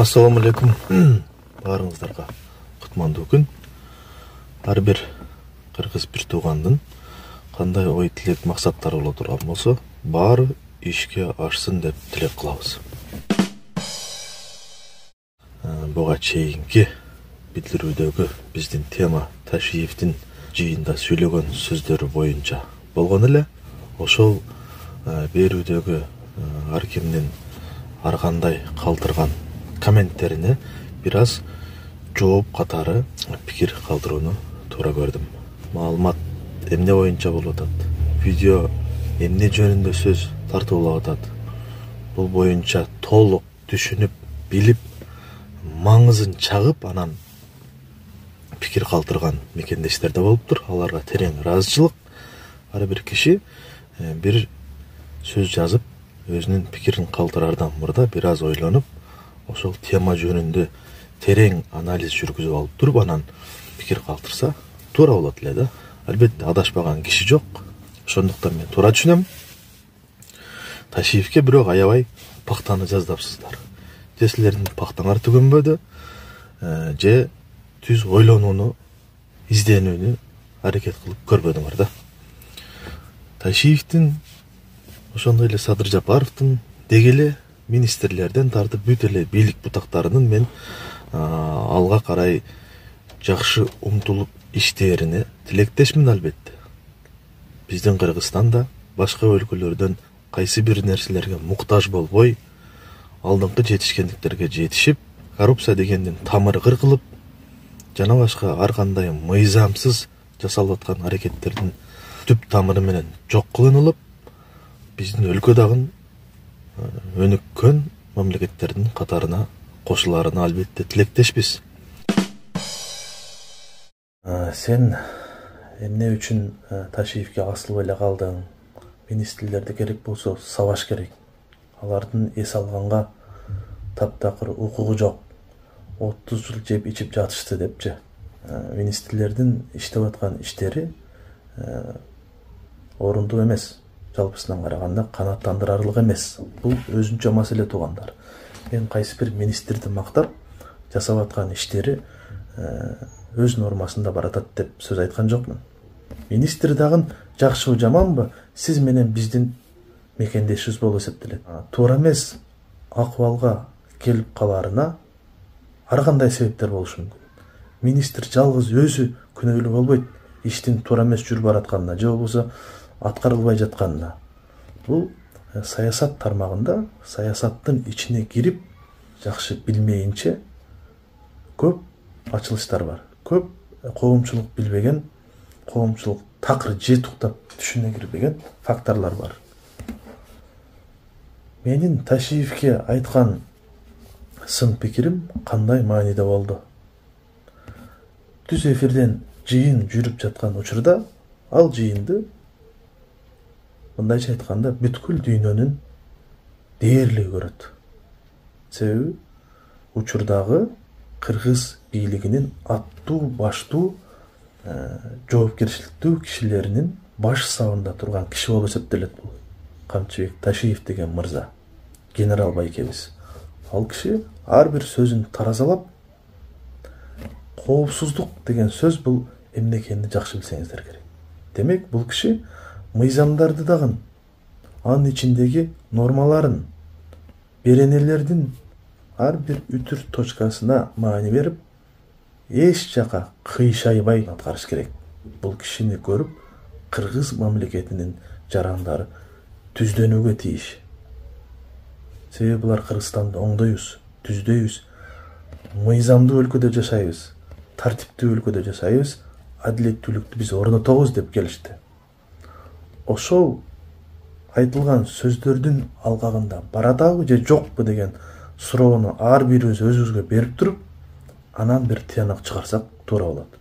Assalamu алейкум. Барыңыздарға құтмандуу күн. Ар бир кыргыз бир туугандын кандай ой тилек максаттары боло турган болсо, баары ишке ашсын деп тилек кылабыз. Буга чейинки билдирүүдөгү биздин тема Ташиевдин жыйында сүйлөгөн сөздөрү боюнча болгон эле. Ошол берүүдөгү ар кимдин ар кандай калтырган комменттерине бир аз жооп катары пикир калтырууну туура көрдүм. Маалымат эмне боюнча болуп атат? Видео эмне жөнүндө сөз тартуулап атат? Бул боюнча толук түшүнүп, билип, маңызын чагып, анан пикир калтырган мекендештер да болуптур. Аларга терең ыраазычылык. Ар бир киши бир сөз жазып, өзүнүн пикирин калтырардан мурда бир аз ойлонуп, ошол тема жөнүндө терең анализ жүргүзүп алып туруп, анан пикир калтырса туура болот эле да. Албетте адашпаган киши жок. Ошондуктан мен туура түшүнөм. Ташиевке бирок аябай пактаны жаздапсыздар. Же силердин пактаңар түгөнбөдү, же түз ойлонууну, изденүүнү аракет кылып көрбөдүңөр да. Ташиевдин, ошондой эле Садыр Жапаровдун, деги эле министрлерден тартып бүт эле бийлик бутактарынын мен алга карай жакшы умтулуп иштээрине тилектешмин албетте. Биздин Кыргызстан да башка өлкөлөрдөн кайсы бир нерселерге муктаж болбой, алдыңкы жетишкендиктерге жетишип, коррупция дегендин тамыры кыркылып, жана башка ар кандай мыйзамсыз жасалып аткан аракеттердин түп тамыры менен жок кылынылып, биздин өлкө дагы өнүккөн мамлекеттердин катарына кошуларына албетте тилектешпиз. Сен эмне үчүн Ташиевге асылып эле калдың? Министрлерде керек болсо сабаш керек. Алардын эс алганга таптакыр укугу жок. 30 жыл жеп ичип жатышты депчи. Министрлердин иштеп аткан иштери орундуу эмес. Жалпысынан караганда канааттандырарлык эмес. Бул өзүнчө маселе туугандар. Мен кайсы бир министрди мактап, жасап аткан иштери өз нормасында баратат деп сөз айткан жокмун. Министр дагы жакшыбы жаманбы, сиз менен биздин мекендешибиз болуп эсептелет. Туура эмес акыбалга келип каларына ар кандай себептер болушу мүмкүн. Министр жалгыз өзү күнөөлүү болбойт, иштин туура эмес жүрүп баратканына, же болбосо аткарылбай жатканына. Бул саясат тармагында, саясаттын ичине кирип, жакшы билмейинче көп ачылыштар бар. Көп коомчулук билбеген, коомчулук такыр же туктап түшүнө кирбеген факторлор бар. Менин Ташиевке айткан сын пикирим кандай мааниде болду? Түз эфирден жыйын жүрүп жаткан учурда, ал жыйынды мындайча айтканда бүткүл дүйнөнүн дээрлиги көрөт. Себеби учурдагы кыргыз бийлигинин аттуу, баштуу, жоопкерчиликтүү кишилеринин баш сабында турган киши болуп эсептелет бул. Камчыбек Ташиев деген мырза, генерал байкебиз. Ал киши ар бир сөзүн таразалап, коопсуздук деген сөз бул эмне экенин жакшы билсеңиздер керек. Демек, бул киши мыйзамдарды дагы, анын ичиндеги нормаларын, беренелердин ар бир үтүр точкасына маани берип, эч жака кыйшайбай аткарыш керек. Бул кишини көрүп, кыргыз мамлекетинин жарандары түздөнүүгө тийиш. Себеби булар Кыргызстанды оңдойбуз, түздөйбүз, мыйзамдуу өлкөдө жашайбыз, тартиптүү өлкөдө жашайбыз, адилеттүүлүктү биз орнотобуз деп келишти. Ошол айтылган сөздөрдүн алгагында баратабы же жокпу деген суроону ар бирибиз өзүбүзгө берип туруп, анан бир тыянак чыгарсак туура болот.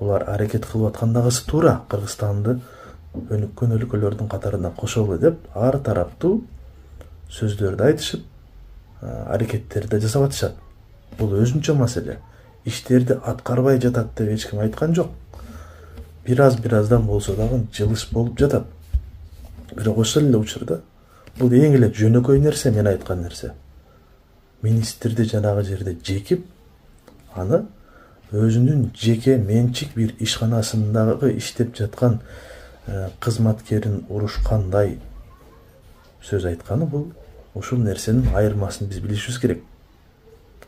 Булар аракет кылып аткандагысы туура, Кыргызстанды өнүккөн өлкөлөрдүн катарына кошолу деп ар тараптуу сөздөрдү айтышып, аракеттерди жасап атышат. Бул өзүнчө маселе. Иштерди аткарбай жатат деп эч ким айткан жок. Бир аздан болсо дагы жылыш болуп жатат. Бирок ошол эле учурда бул эң эле жөнөкөй нерсе, мен айткан нерсе. министрди жанагы жерде жекип, аны өзүнүн жеке менчик бир ишканасындагы иштеп жаткан кызматкерин урушкандай сөз айтканы, бул ушул нерсенин айырмасын биз билишибиз керек.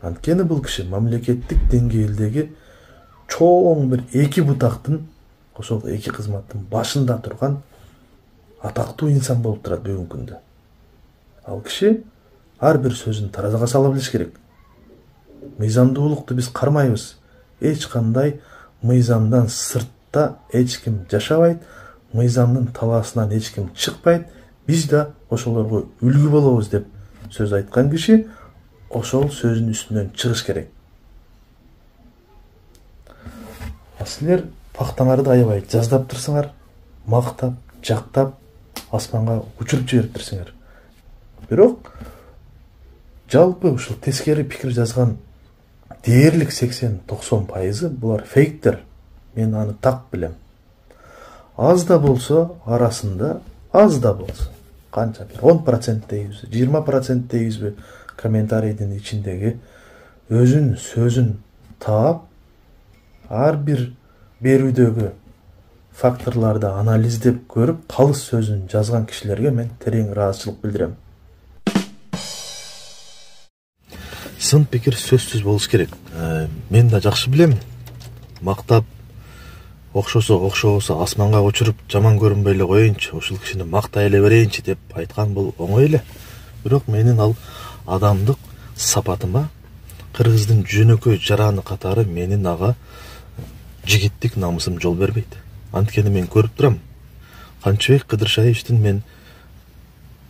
Анткени бул киши мамлекеттик деңгээлдеги чоң бир эки бутактын, ошол эки кызматтын башында турган атактуу инсан болуп турат бүгүнкү күндө. Ал киши ар бир сөзүн таразага сала билиш керек. Мыйзамдуулукту биз кармайбыз. Эч кандай мыйзамдан сыртта эч ким жашабайт, мыйзамдын талаасынан эч ким чыкпайт. Биз да ошолорго үлгү болобуз деп сөз айткан киши ошол сөзүнүн үстүнөн чыгыш керек. Силер пактаңарды аябай жаздап турсуңар, мактап, жактап, асманга учуруп жиберип турсуңар. Бирок жалпы ушул тескери пикир жазган дээрлик 80-90% булар фейктер. Мен аны так билем. Аз да болсо арасында, аз да болсо, канча бир 10% дейбизби, 20% дейбизби, комментарийдин ичиндеги өзүн сөзүн таап, ар бир берүүдөгү факторларды анализдеп көрүп, калыс сөзүн жазган кишилерге мен терең ыраазычылык билдирем. Сын пикир сөзсүз болуш керек. Мен да жакшы билем. Мактап окшосо асманга учуруп жаман көрүнбөй эле коеюнчу, ушул кишини мактай эле берейинчи деп айткан бул оңой эле. Бирок менин ал адамдык сапатыма, кыргыздын жөнөкөй жараны катары менин ага жигиттик намысым жол бербейт. Анткени мен көрүп турам. Канчыбек Кыдыршаевичтин мен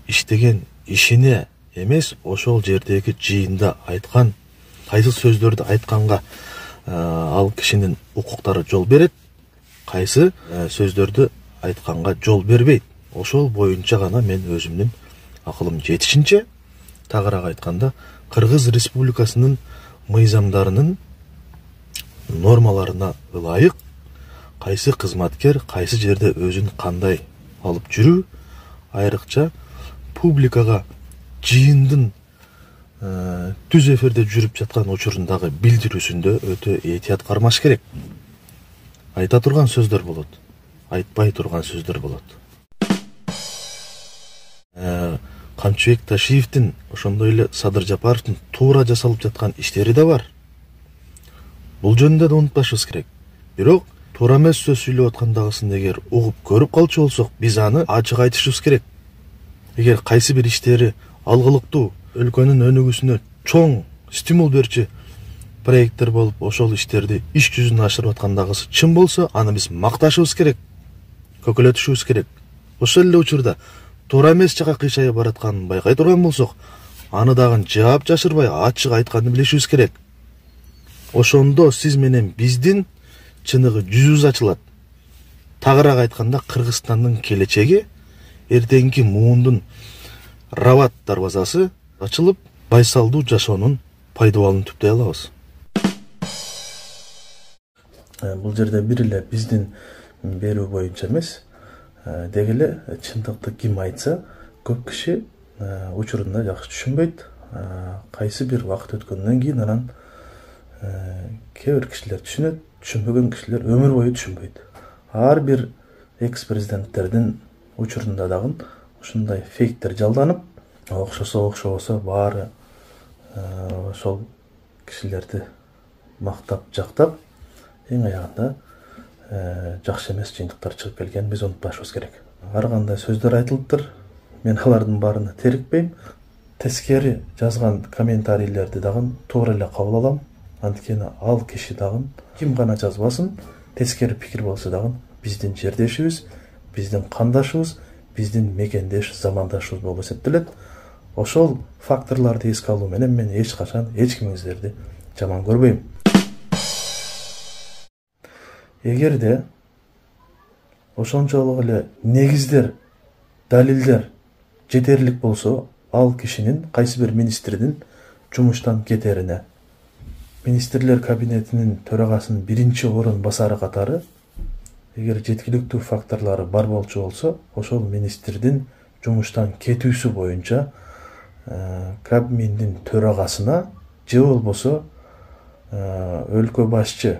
иштеген ишине эмес, ошол жердеги жыйында айткан кайсы сөздөрдү айтканга ал кишинин укуктары жол берет, кайсы сөздөрдү айтканга жол бербейт. Ошол боюнча гана мен өзүмдүн акылым жетишинче, тагыраак айтканда, Кыргыз Республикасынын мыйзамдарынын нормаларына ылайык кайсы кызматкер кайсы жерде өзүн кандай алып жүрүү, айрыкча публикага жыйындын түз эфирде жүрүп жаткан учурундагы билдирүүсүндө өтө этият кармаш керек. Айта турган сөздөр болот, айтпай турган сөздөр болот. Камчыбек Ташиевдин, ошондой эле Садыр Жапаровдун туура жасалып жаткан иштери да бар. Бул жөнүндө да унутпашыбыз керек. Бирок туура эмес сөз сүйлөп аткандагысын эгер угуп көрүп калчу болсок, биз аны ачык айтышыбыз керек. Эгер кайсы бир иштери алгылыктуу, өлкөнүн өнүгүүсүнө чоң стимул берчү проекттер болуп, ошол иштерди иш жүзүнө ашырып аткандагысы чын болсо, аны биз макташыбыз керек, көкөлөтүшүбүз керек. Ошол эле учурда туура эмес жака кыйшайып баратканын байкай турган болсок, аны дагы жаап жашырбай ачык айтканды билишибиз керек. Ошондо сиз менен биздин чыныгы жүзүбүз ачылат. Тагыраак айтканда, Кыргызстандын келечеги, эртеңки муундун Рават дарбазасы ачылып, байсалдуу жашоонун пайдабалын түптөй алабыз. Бул жерде бир эле биздин берүү боюнча эмес, деги эле чындыкты ким айтса, көп киши учурунда жакшы түшүнбөйт. Кайсы бир убакыт өткөндөн кийин анан кээ бир кишилер түшүнөт, түшүнбөгөн кишилер өмүр бою түшүнбөйт. Ар бир экс-президенттердин учурунда дагы ушундай фейктер жалданып, окшосо баары ошол кишилерди мактап, жактап, эң аягында жакшы эмес жыйынтыктар чыгып келгенин биз унутпашыбыз керек. Ар кандай сөздөр айтылыптыр. Мен алардын баарына терикпейм. Тескери жазган комментарийлерди дагы туура эле кабыл алам. Анткени ал киши дагы ким гана жазбасын, тескери пикир болсо дагы биздин жердешибиз, биздин кандашыбыз, биздин мекендеш, замандашыбыз болуп эсептелет. Ошол факторлорду эске алуу менен мен эч качан эч кимиңиздерди жаман көрбөйм. Эгерде ошончолук эле негиздер, далилдер жетерлик болсо, ал кишинин кайсы бир министрдин жумуштан кетерине, министрлер кабинетинин төрагасынын биринчи орун басары катары эгер жеткиликтүү факторлору бар болчу болсо, ошол министрдин жумуштан кетүүсү боюнча Кабминдин төрагасына же болбосо өлкө башчы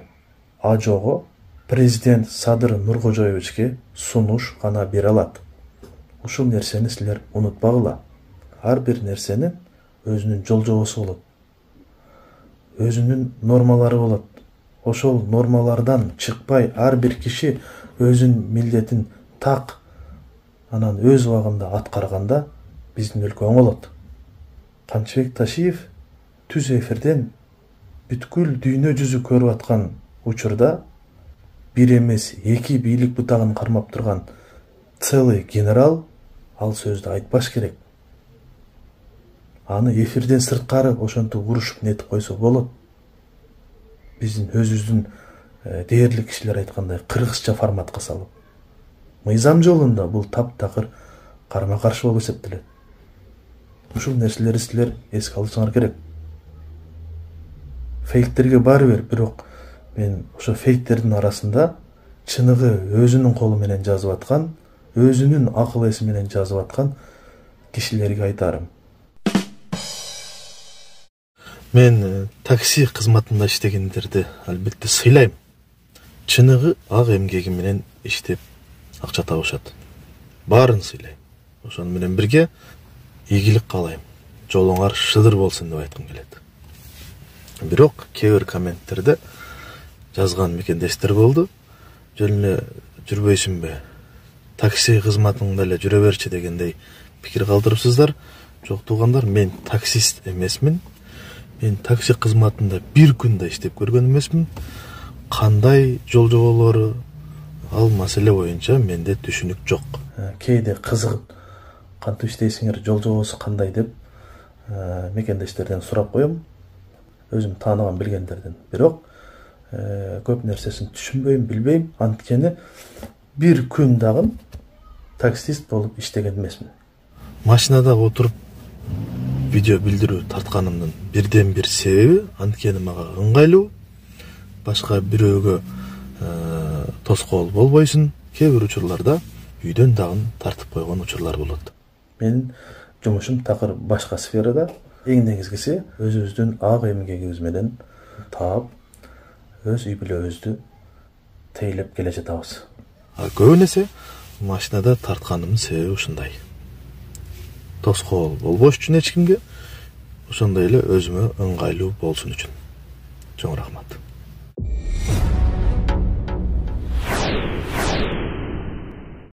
Ажого президент Садыр Нуркожоевичке сунуш гана бере алат. Ушул нерсени силер унутпагыла. Ар бир нерсенин өзүнүн жол-жобосу болот. Өзүнүн нормалары болот. Ошол нормалардан чыкпай ар бир киши өзүнүн милдетин так анан өз убагында аткарганда биздин өлкө оңолот. Камчыбек Ташиев түз эфирден бүткүл дүйнө жүзү көрүп аткан учурда бир эмес эки бийлик бутагын кармап турган целый генерал ал сөздү айтпаш керек. Аны эфирден сырткары ошентип урушуп нетип койсо болот. Биздин өзүбүздүн дээрлик кишилер айткандай кыргызча форматка салып. Мыйзам жолунда бул таптакыр карма каршы болуп эсептелет. Ушул нерселерди силер эске алышыңар керек. Фейктерге баары бир, бирок мен ошо фейктердин арасында чыныгы өзүнүн колу менен жазып аткан, өзүнүн акыл эси менен жазып аткан кишилерге айтарым. Мен такси кызматында иштегендерди албетте сыйлайм. Чыныгы ак эмгеги менен иштеп акча табышат. Баарын сыйлайм. Ошону менен бирге ийгилик каалайм. Жолуңар шыдыр болсун деп айткым келет. Бирок кээ бир комменттерде жазган мекендештер болду. Жөн эле жүрбөйсүнбү? Такси кызматыңда эле жүрө берчи дегендей пикир калтырыпсыздар. Жок туугандар, мен таксист эмесмин. Мен такси кызматында бир күн да иштеп көргөн эмесмин. Кандай жол жоболору, ал маселе боюнча менде түшүнүк жок. Кээде кызыгып, кантип иштейсиңер, жол жобосу кандай деп мекендештерден сурап коем. Өзүм тааныган билгендерден. Бирок көп нерсесин түшүнбөйм, билбейм. Анткени бир күн дагы таксист болуп иштеген эмесмин. Машинада отуруп видео билдирүү тартканымдын бирден бир себеби анткени мага ыңгайлуу. Башка бирөөгө тоскоол болбойсун. Кээ бир учурларда үйдөн дагы тартып койгон учурлар болот. Менин жумушум такыр башка сферада. Эң негизгиси өзүбүздүн ак эмгегибиз менен таап, өз үй бүлөбүздү тейлеп келе жатабыз. Көбүн эсе машинада тартканымдын себеби ушундай. Тоскоол болбош үчүн эч кимге, ошондой эле өзүмө ыңгайлуу болсун үчүн. Чоң рахмат.